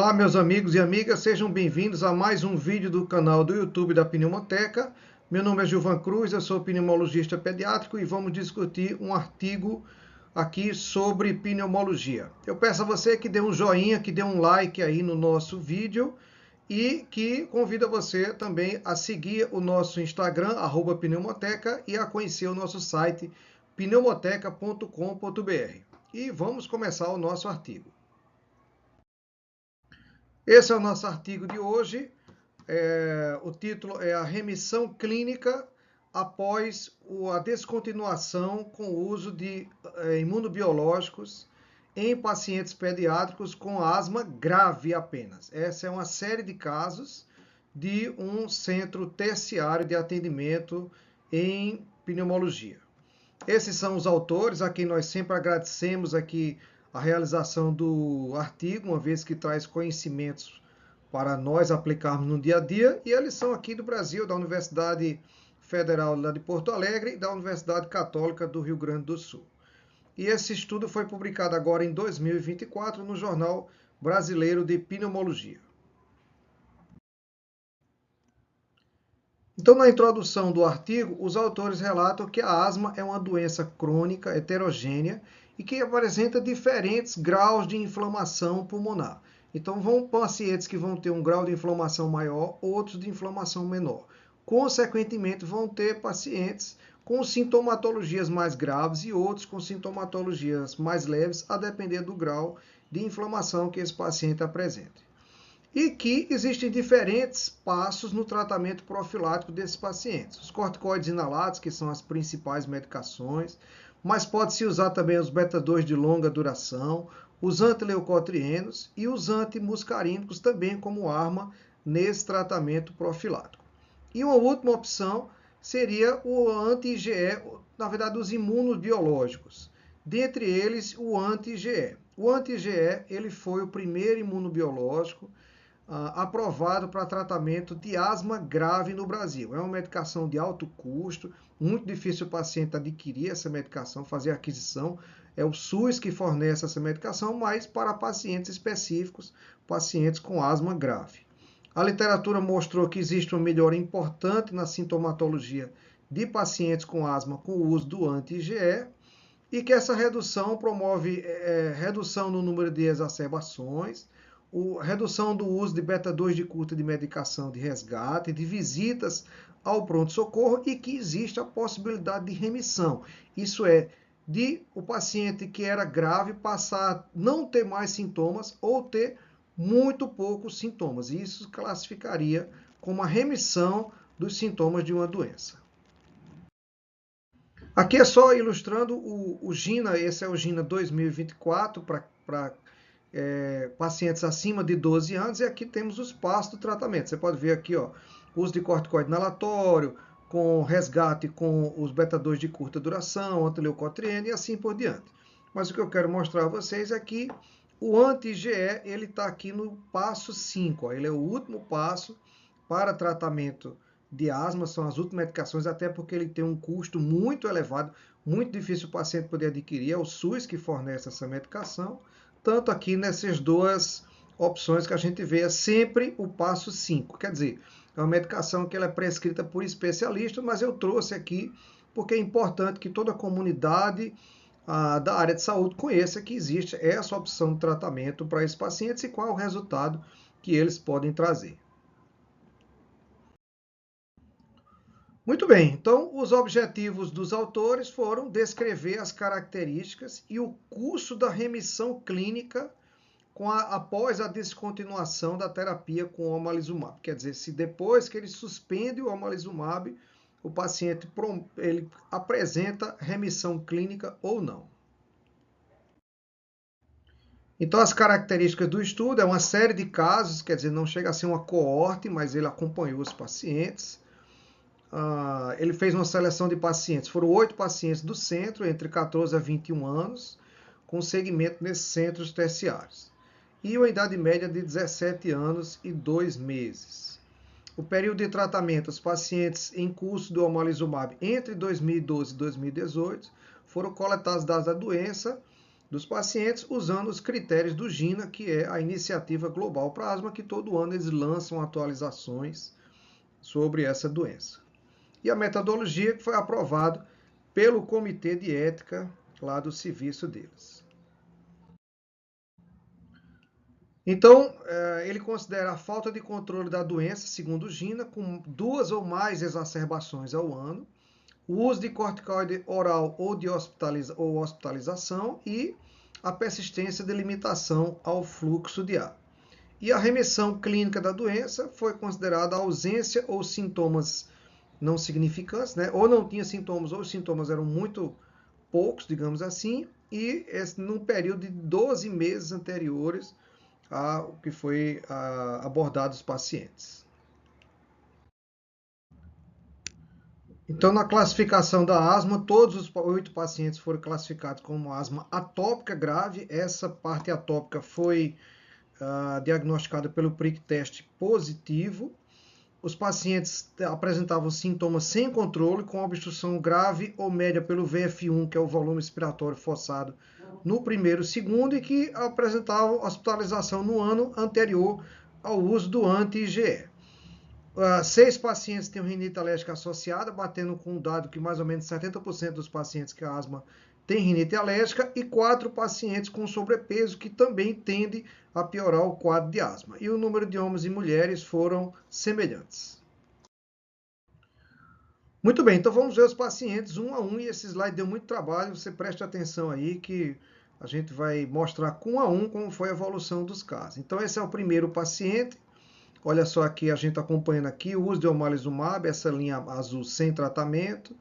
Olá, meus amigos e amigas, sejam bem-vindos a mais um vídeo do canal do YouTube da Pneumoteca. Meu nome é Gilvan Cruz, eu sou pneumologista pediátrico e vamos discutir um artigo aqui sobre pneumologia. Eu peço a você que dê um joinha, que dê um like aí no nosso vídeo e que convido você também a seguir o nosso Instagram, @pneumoteca, e a conhecer o nosso site pneumoteca.com.br. E vamos começar o nosso artigo. Esse é o nosso artigo de hoje. O título é a remissão clínica após a descontinuação com o uso de imunobiológicos em pacientes pediátricos com asma grave apenas. Essa é uma série de casos de um centro terciário de atendimento em pneumologia. Esses são os autores, a quem nós sempre agradecemos aqui a realização do artigo, uma vez que traz conhecimentos para nós aplicarmos no dia a dia, e eles são aqui do Brasil, da Universidade Federal de Porto Alegre e da Universidade Católica do Rio Grande do Sul. E esse estudo foi publicado agora em 2024 no Jornal Brasileiro de Pneumologia. Então, na introdução do artigo, os autores relatam que a asma é uma doença crônica, heterogênea, e que apresenta diferentes graus de inflamação pulmonar. Então, vão pacientes que vão ter um grau de inflamação maior, outros de inflamação menor. Consequentemente, vão ter pacientes com sintomatologias mais graves e outros com sintomatologias mais leves, a depender do grau de inflamação que esse paciente apresenta. E que existem diferentes passos no tratamento profilático desses pacientes. Os corticoides inalados, que são as principais medicações, mas pode-se usar também os beta-2 de longa duração, os antileucotrienos e os antimuscarínicos também como arma nesse tratamento profilático. E uma última opção seria o anti-IgE, na verdade os imunobiológicos. Dentre eles, o anti-IgE. O anti-IgE ele foi o primeiro imunobiológico aprovado para tratamento de asma grave no Brasil. É uma medicação de alto custo, muito difícil o paciente adquirir essa medicação, fazer a aquisição. É o SUS que fornece essa medicação, mas para pacientes específicos, pacientes com asma grave. A literatura mostrou que existe uma melhora importante na sintomatologia de pacientes com asma com o uso do anti-IgE e que essa redução promove redução no número de exacerbações, redução do uso de beta-2 de curta de medicação de resgate, de visitas ao pronto-socorro e que existe a possibilidade de remissão. Isso é, de o paciente que era grave passar a não ter mais sintomas ou ter muito poucos sintomas. Isso classificaria como a remissão dos sintomas de uma doença. Aqui é só ilustrando o GINA, esse é o GINA 2024 para pacientes acima de 12 anos, e aqui temos os passos do tratamento. Você pode ver aqui, ó, uso de corticoide inalatório, com resgate com os beta-2 de curta duração, antileucotrieno e assim por diante. Mas o que eu quero mostrar a vocês é que o anti-IgE, ele está aqui no passo 5, ó, ele é o último passo para tratamento de asma, são as últimas medicações, até porque ele tem um custo muito elevado, muito difícil o paciente poder adquirir, é o SUS que fornece essa medicação. Tanto aqui nessas duas opções que a gente vê, é sempre o passo 5. Quer dizer, é uma medicação que ela é prescrita por especialistas, mas eu trouxe aqui porque é importante que toda a comunidade da área de saúde conheça que existe essa opção de tratamento para esses pacientes e qual é o resultado que eles podem trazer. Muito bem, então os objetivos dos autores foram descrever as características e o curso da remissão clínica após a descontinuação da terapia com o omalizumab. Quer dizer, se depois que ele suspende o omalizumab, o paciente ele apresenta remissão clínica ou não. Então, as características do estudo é uma série de casos, quer dizer, não chega a ser uma coorte, mas ele acompanhou os pacientes. Ele fez uma seleção de pacientes, foram 8 pacientes do centro, entre 14 a 21 anos, com segmento nesses centros terciários. E uma idade média de 17 anos e 2 meses. O período de tratamento, os pacientes em curso do omalizumab entre 2012 e 2018, foram coletados dados da doença dos pacientes usando os critérios do GINA, que é a Iniciativa Global para a Asma, que todo ano eles lançam atualizações sobre essa doença. E a metodologia que foi aprovada pelo Comitê de Ética lá do serviço deles. Então, ele considera a falta de controle da doença, segundo o GINA, com 2 ou mais exacerbações ao ano, o uso de corticoide oral ou de hospitalização e a persistência de limitação ao fluxo de ar. E a remissão clínica da doença foi considerada a ausência ou sintomas não significantes, né? Ou não tinha sintomas, ou os sintomas eram muito poucos, digamos assim, e num período de 12 meses anteriores ao que foi abordado os pacientes. Então, na classificação da asma, todos os 8 pacientes foram classificados como asma atópica grave. Essa parte atópica foi diagnosticada pelo prick test positivo. Os pacientes apresentavam sintomas sem controle, com obstrução grave ou média pelo VF1, que é o volume expiratório forçado, no primeiro e segundo, e que apresentavam hospitalização no ano anterior ao uso do anti-IgE. 6 pacientes têm rinite alérgica associada, batendo com um dado que mais ou menos 70% dos pacientes com asma têm rinite alérgica, e 4 pacientes com sobrepeso, que também tende a piorar o quadro de asma. E o número de homens e mulheres foram semelhantes. Muito bem, então vamos ver os pacientes um a um, e esse slide deu muito trabalho, você preste atenção aí que a gente vai mostrar um a um como foi a evolução dos casos. Então esse é o primeiro paciente. Olha só aqui, a gente acompanhando aqui o uso de omalizumab, essa linha azul sem tratamento.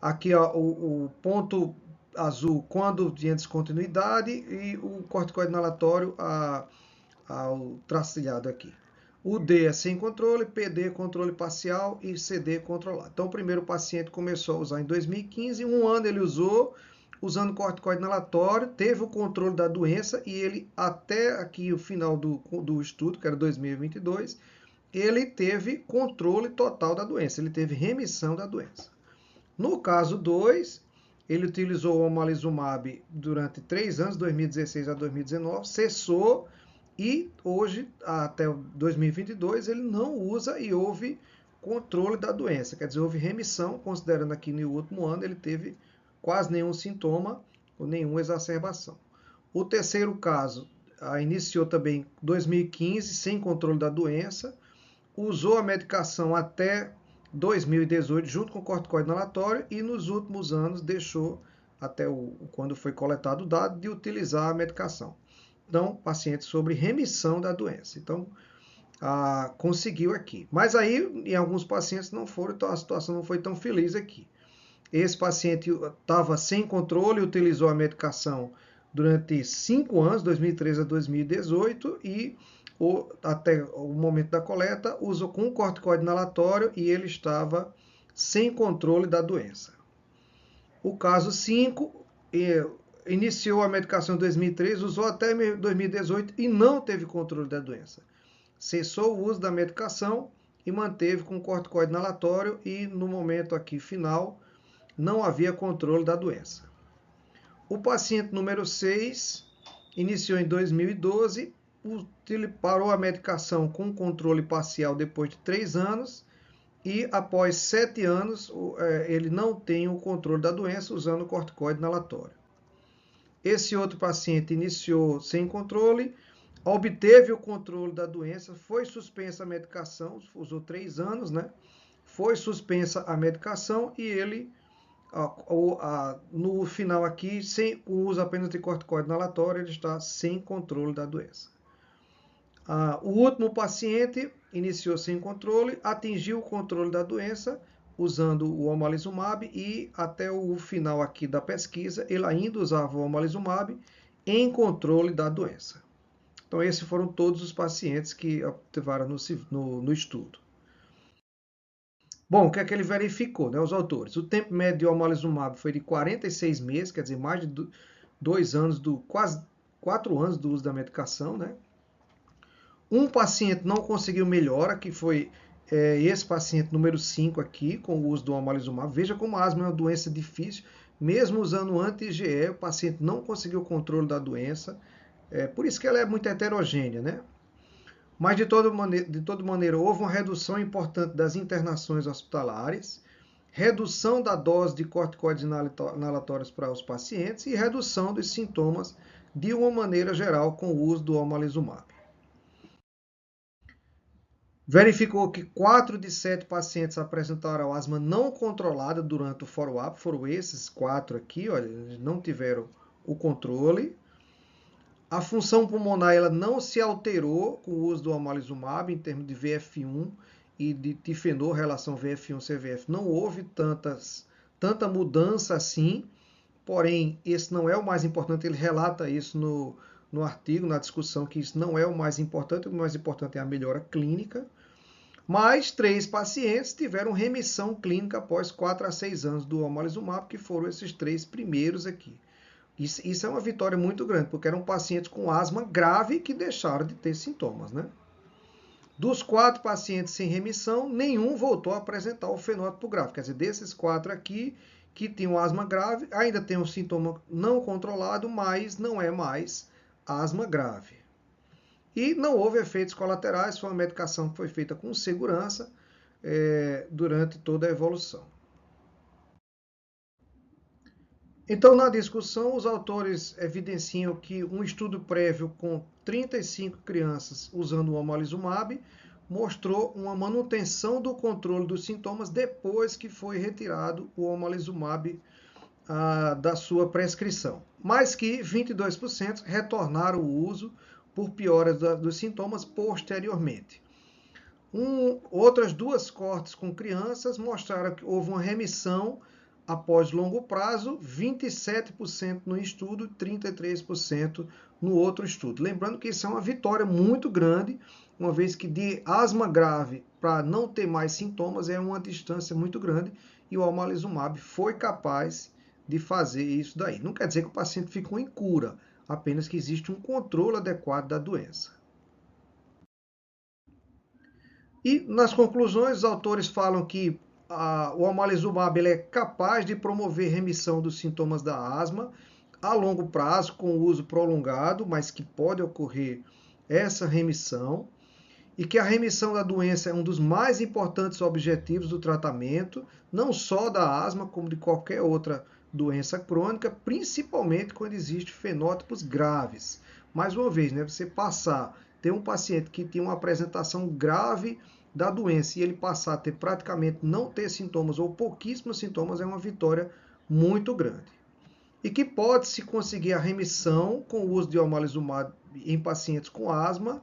Aqui ó, o ponto azul quando tinha descontinuidade e o corticoide inalatório ao traçilhado aqui. O D é sem controle, PD controle parcial e CD controlado. Então o primeiro paciente começou a usar em 2015, um ano ele usou, usando corticoide inalatório, teve o controle da doença e ele, até aqui o final do estudo, que era 2022, ele teve controle total da doença, ele teve remissão da doença. No caso 2, ele utilizou o omalizumab durante 3 anos, 2016 a 2019, cessou e hoje, até 2022, ele não usa e houve controle da doença, quer dizer, houve remissão, considerando aqui no último ano ele teve quase nenhum sintoma ou nenhuma exacerbação. O terceiro caso iniciou também em 2015, sem controle da doença, usou a medicação até 2018, junto com o corticoide inalatório, e nos últimos anos deixou, até quando foi coletado o dado, de utilizar a medicação. Então, paciente sobre remissão da doença. Então, conseguiu aqui. Mas aí, em alguns pacientes não foram, então a situação não foi tão feliz aqui. Esse paciente estava sem controle, utilizou a medicação durante 5 anos, 2013 a 2018, e até o momento da coleta, usou com corticoide inalatório e ele estava sem controle da doença. O caso 5, iniciou a medicação em 2013, usou até 2018 e não teve controle da doença. Cessou o uso da medicação e manteve com corticoide inalatório e no momento aqui final não havia controle da doença. O paciente número 6 iniciou em 2012, parou a medicação com controle parcial depois de 3 anos e após 7 anos ele não tem o controle da doença usando o corticoide inalatório. Esse outro paciente iniciou sem controle, obteve o controle da doença, foi suspensa a medicação, usou 3 anos, né? Foi suspensa a medicação e ele, no final aqui, sem o uso apenas de corticoide inalatório, ele está sem controle da doença. O último paciente iniciou sem controle, atingiu o controle da doença usando o omalizumab e até o final aqui da pesquisa ele ainda usava o omalizumab em controle da doença. Então esses foram todos os pacientes que ativaram no estudo. Bom, o que é que ele verificou, né, os autores? O tempo médio de omalizumab foi de 46 meses, quer dizer, mais de 2 anos, quase 4 anos do uso da medicação, né? Um paciente não conseguiu melhora, que foi esse paciente número 5 aqui, com o uso do omalizumab. Veja como a asma é uma doença difícil. Mesmo usando anti-IgE, o paciente não conseguiu o controle da doença. Por isso que ela é muito heterogênea, né? Mas, de toda maneira, houve uma redução importante das internações hospitalares, redução da dose de corticoides inalatórios para os pacientes e redução dos sintomas de uma maneira geral com o uso do omalizumab. Verificou que 4 de 7 pacientes apresentaram asma não controlada durante o follow-up, foram esses 4 aqui, olha, eles não tiveram o controle. A função pulmonar ela não se alterou com o uso do omalizumab em termos de VF1 e de difenor, relação VF1-CVF. Não houve tanta mudança assim, porém, esse não é o mais importante, ele relata isso no artigo, na discussão, que isso não é o mais importante é a melhora clínica. Mas 3 pacientes tiveram remissão clínica após 4 a 6 anos do omalizumab, que foram esses 3 primeiros aqui. Isso é uma vitória muito grande, porque eram pacientes com asma grave que deixaram de ter sintomas, né? Dos 4 pacientes sem remissão, nenhum voltou a apresentar o fenótipo grave. Quer dizer, desses 4 aqui que tinham asma grave, ainda tem um sintoma não controlado, mas não é mais asma grave. E não houve efeitos colaterais, foi uma medicação que foi feita com segurança durante toda a evolução. Então, na discussão, os autores evidenciam que um estudo prévio com 35 crianças usando o omalizumab mostrou uma manutenção do controle dos sintomas depois que foi retirado o omalizumab da sua prescrição, mas que 22% retornaram o uso por pioras dos sintomas posteriormente. Outras 2 cohortes com crianças mostraram que houve uma remissão após longo prazo, 27% no estudo, 33% no outro estudo. Lembrando que isso é uma vitória muito grande, uma vez que de asma grave para não ter mais sintomas é uma distância muito grande e o omalizumab foi capaz de fazer isso daí. Não quer dizer que o paciente ficou em cura, apenas que existe um controle adequado da doença. E nas conclusões, os autores falam que o omalizumab é capaz de promover remissão dos sintomas da asma a longo prazo, com uso prolongado, mas que pode ocorrer essa remissão, e que a remissão da doença é um dos mais importantes objetivos do tratamento, não só da asma, como de qualquer outra doença crônica, principalmente quando existem fenótipos graves. Mais uma vez, né, você ter um paciente que tem uma apresentação grave da doença e ele passar a ter praticamente não ter sintomas ou pouquíssimos sintomas é uma vitória muito grande. E que pode-se conseguir a remissão com o uso de omalizumab em pacientes com asma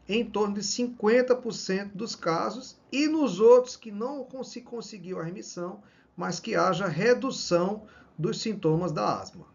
em torno de 50% dos casos e nos outros que não se conseguiu a remissão, mas que haja redução dos sintomas da asma.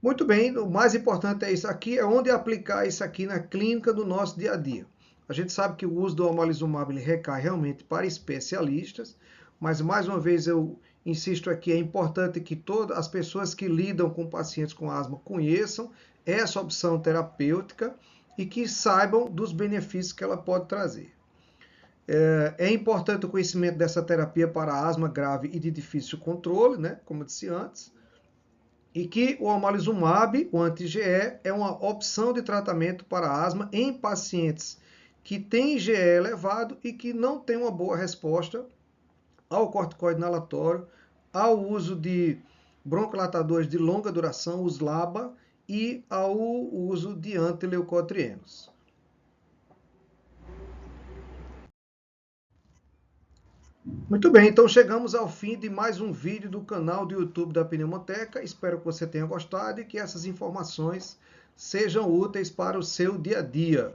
Muito bem, o mais importante é isso aqui, é onde aplicar isso aqui na clínica do nosso dia a dia. A gente sabe que o uso do omalizumab ele recai realmente para especialistas, mas mais uma vez eu insisto aqui, é importante que todas as pessoas que lidam com pacientes com asma conheçam essa opção terapêutica e que saibam dos benefícios que ela pode trazer. É importante o conhecimento dessa terapia para asma grave e de difícil controle, né, como eu disse antes, e que o omalizumab, o anti-IgE, é uma opção de tratamento para asma em pacientes que têm IgE elevado e que não têm uma boa resposta ao corticoide inalatório, ao uso de broncodilatadores de longa duração, os LABA, e ao uso de antileucotrienos. Muito bem, então chegamos ao fim de mais um vídeo do canal do YouTube da Pneumoteca. Espero que você tenha gostado e que essas informações sejam úteis para o seu dia a dia.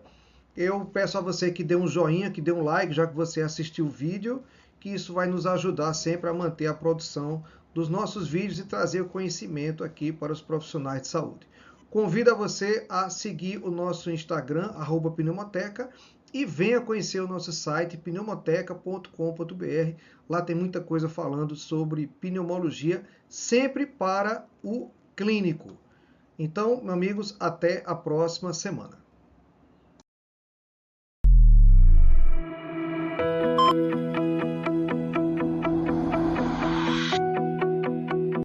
Eu peço a você que dê um joinha, que dê um like, já que você assistiu o vídeo, que isso vai nos ajudar sempre a manter a produção dos nossos vídeos e trazer o conhecimento aqui para os profissionais de saúde. Convido a você a seguir o nosso Instagram, @pneumoteca, e venha conhecer o nosso site, pneumoteca.com.br. Lá tem muita coisa falando sobre pneumologia, sempre para o clínico. Então, meus amigos, até a próxima semana.